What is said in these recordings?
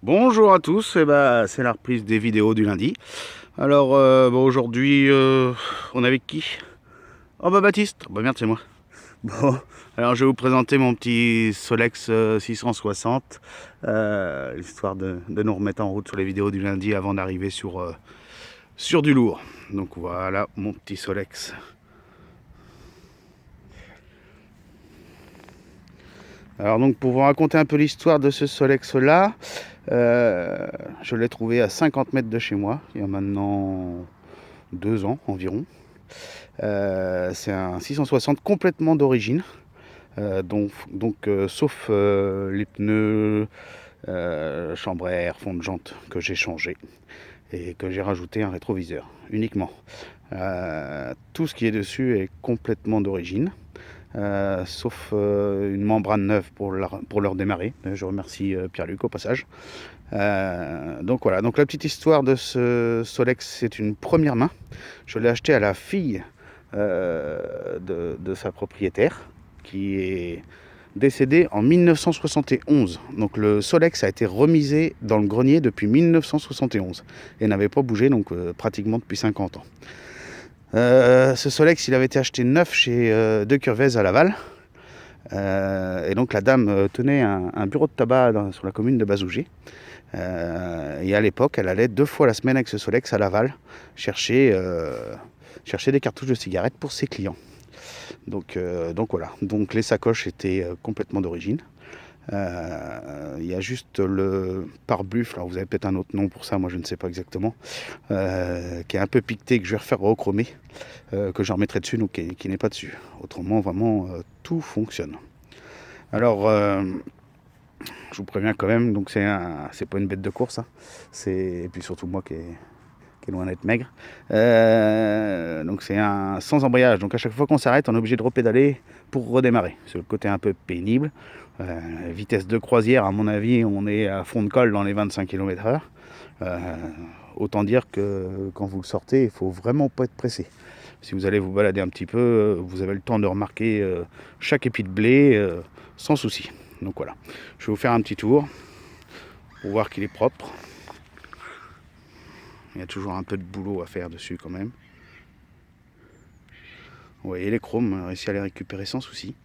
Bonjour à tous, c'est la reprise des vidéos du lundi. Alors aujourd'hui on est avec qui? Oh Baptiste, merde c'est moi. Bon, alors je vais vous présenter mon petit Solex 660, histoire de nous remettre en route sur les vidéos du lundi avant d'arriver sur du lourd. Donc voilà mon petit Solex. Alors donc pour vous raconter un peu l'histoire de ce Solex là, je l'ai trouvé à 50 mètres de chez moi, il y a maintenant 2 ans environ. C'est un 660 complètement d'origine, sauf les pneus, chambre à air, fond de jante que j'ai changé et que j'ai rajouté un rétroviseur uniquement. Tout ce qui est dessus est complètement d'origine. Sauf une membrane neuve pour leur démarrer. Je remercie Pierre-Luc au passage. Donc voilà, donc la petite histoire de ce Solex, c'est une première main. Je l'ai acheté à la fille de sa propriétaire, qui est décédée en 1971. Donc le Solex a été remisé dans le grenier depuis 1971 et n'avait pas bougé donc pratiquement depuis 50 ans. Ce Solex, il avait été acheté neuf chez De Curvez à Laval. Et donc la dame tenait un bureau de tabac sur la commune de Bazougé. Et à l'époque, elle allait 2 fois la semaine avec ce Solex à Laval chercher des cartouches de cigarettes pour ses clients. Donc voilà. Donc les sacoches étaient complètement d'origine. Il y a juste le pare-buffle, alors vous avez peut-être un autre nom pour ça, moi je ne sais pas exactement, qui est un peu piqueté, que je vais refaire rechromer, que je remettrai dessus, donc qui n'est pas dessus. Autrement, vraiment, tout fonctionne. Alors, je vous préviens quand même, donc c'est pas une bête de course, hein. Et puis surtout moi qui est loin d'être maigre. Donc c'est un sans embrayage, donc à chaque fois qu'on s'arrête, on est obligé de repédaler pour redémarrer. C'est le côté un peu pénible. Vitesse de croisière, à mon avis, on est à fond de colle dans les 25 km/h. Autant dire que quand vous le sortez, il faut vraiment pas être pressé. Si vous allez vous balader un petit peu, vous avez le temps de remarquer chaque épi de blé sans souci. Donc voilà, je vais vous faire un petit tour pour voir qu'il est propre. Il y a toujours un peu de boulot à faire dessus quand même. Vous voyez les chromes, on a réussi à les récupérer sans souci.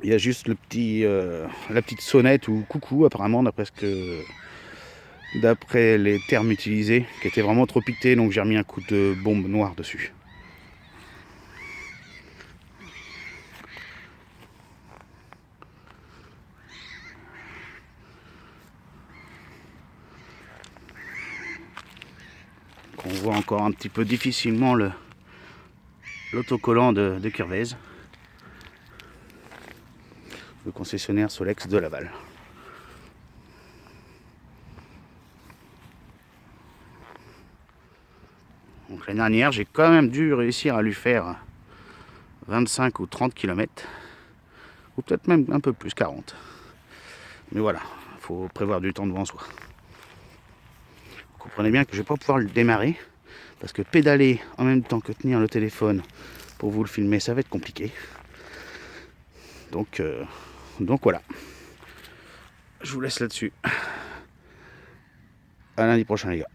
Il y a juste la petite sonnette ou coucou apparemment d'après les termes utilisés, qui était vraiment trop piqué, donc j'ai remis un coup de bombe noire dessus. On voit encore un petit peu difficilement l'autocollant de Curvez, le concessionnaire Solex de Laval. Donc l'année dernière, j'ai quand même dû réussir à lui faire 25 ou 30 km, ou peut-être même un peu plus, 40. Mais voilà, il faut prévoir du temps devant soi. Vous comprenez bien que je ne vais pas pouvoir le démarrer, parce que pédaler en même temps que tenir le téléphone pour vous le filmer, ça va être compliqué. Donc voilà, je vous laisse là-dessus. À lundi prochain les gars.